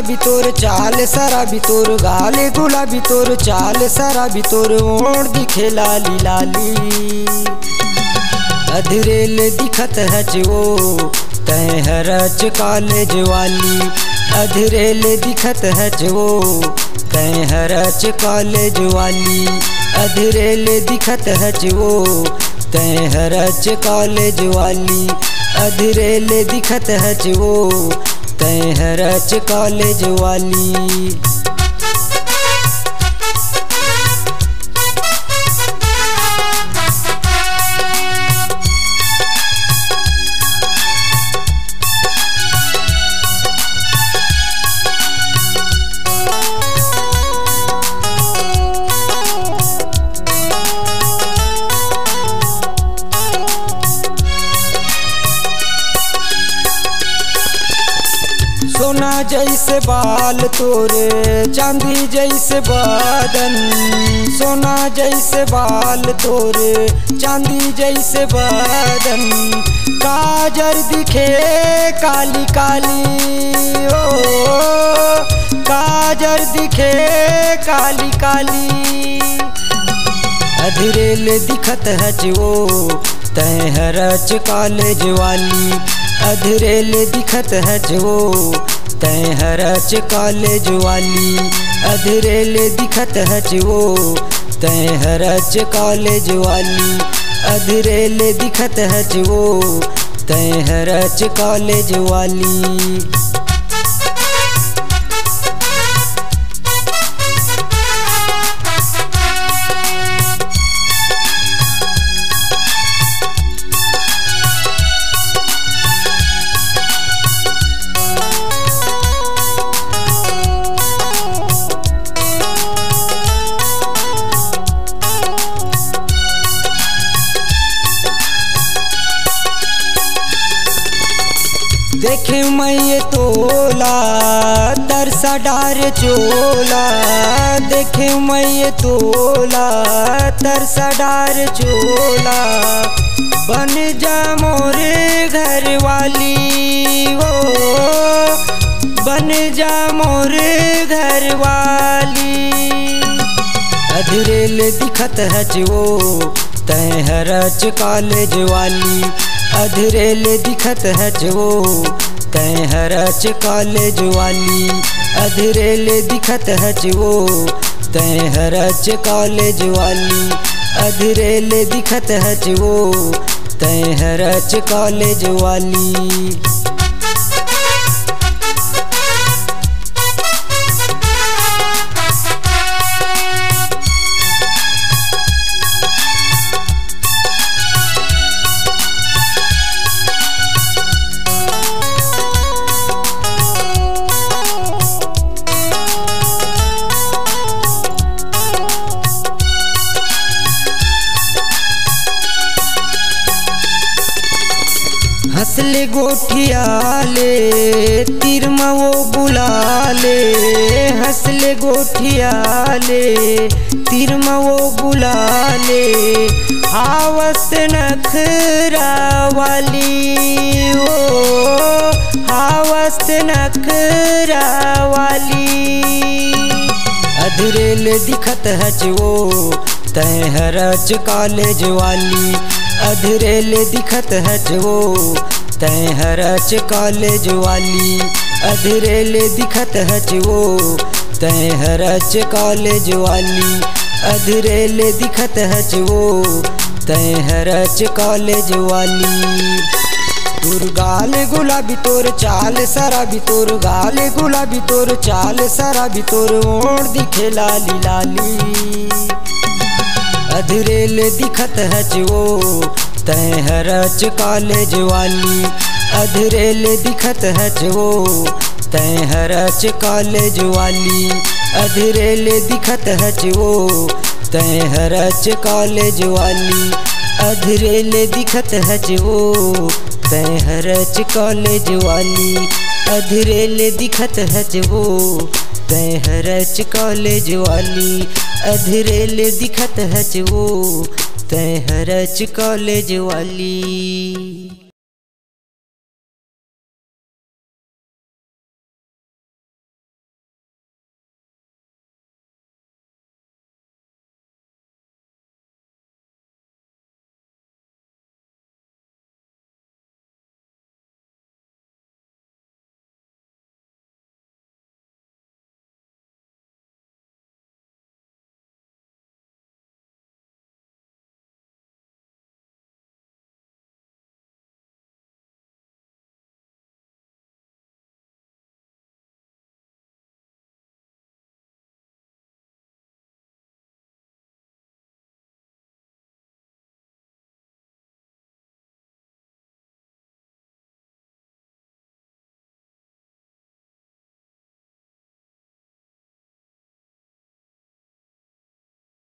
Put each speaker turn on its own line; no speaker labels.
गुलाबी तोर चाल शराबी तोर गाल गुलाबी तोर चाल शराबी तोर ओढ़ दिखे लाली लाली। अधरेल दिखत है जो तय हरच कॉलेज वाली। अधरेल दिखत है जो तय हरच कॉलेज वाली। अधरेल दिखत है जो तय हरच कॉलेज वाली। अधरेल दिखत है जो तय हरच कॉलेज वाली। सोना जैसे बाल तोरे चांदी जैसे बदन। सोना जैसे बाल तोरे चांदी जैसे बदन। काजर दिखे काली काली ओ काजर दिखे काली काली। अधरेल दिखत है जो तय हरच कॉलेज वाली। अधरेल दिखत है जो तय हरच कॉलेज वाली। अधरेल दिखत है जो तय हरच कॉलेज वाली। अधरेल दिखत है जो तय हरच कॉलेज वाली। देखे मैं तोला तरसा डार चोला। देखे मैं तोला तरसा डार चोला। बन जा मोरे घर वाली वो बन जा मोरे घर वाली। अधरेल दिखत है जो तय हरच कॉलेज वाली। अधरेल दिखत है जो तय हरच कॉलेज वाली। अधरेल दिखत है जो तय हरच कॉलेज वाली। अधरेल दिखत है जो तय हरच कॉलेज वाली। हंसले गोठियाले तिरमा वो बुलाले। हंसले गोठियाले तिरमा वो बुलाले। हावस नखरा वाली ओ हावस नखरा वाली। अधरेल दिखत है जो तय हरच कॉलेज वाली। अधरेल दिखत है जो तय हरच कॉलेज वाली। अधरेल दिखत है जो तय हरच कॉलेज वाली। अधरेल दिखत है जो तय हरच कॉलेज वाली। तोर गाल गुलाबी तोर चाल शराबी तोर गाल गुलाबी तोर चाल शराबी तोर ओढ़ दिखे लाली लाली। अधरेल दिखत है जो तय हरच कॉलेज वाली। अधरेल दिखत है जो तय हरच कॉलेज वाली। अधरेल दिखत है जो तय हरच कॉलेज वाली। अधरेल दिखत है जो तय हरच कॉलेज वाली। अधरेल दिखत है जो तय हरच कॉलेज वाली। अधरेल दिखत है जो तय हरच कॉलेज वाली।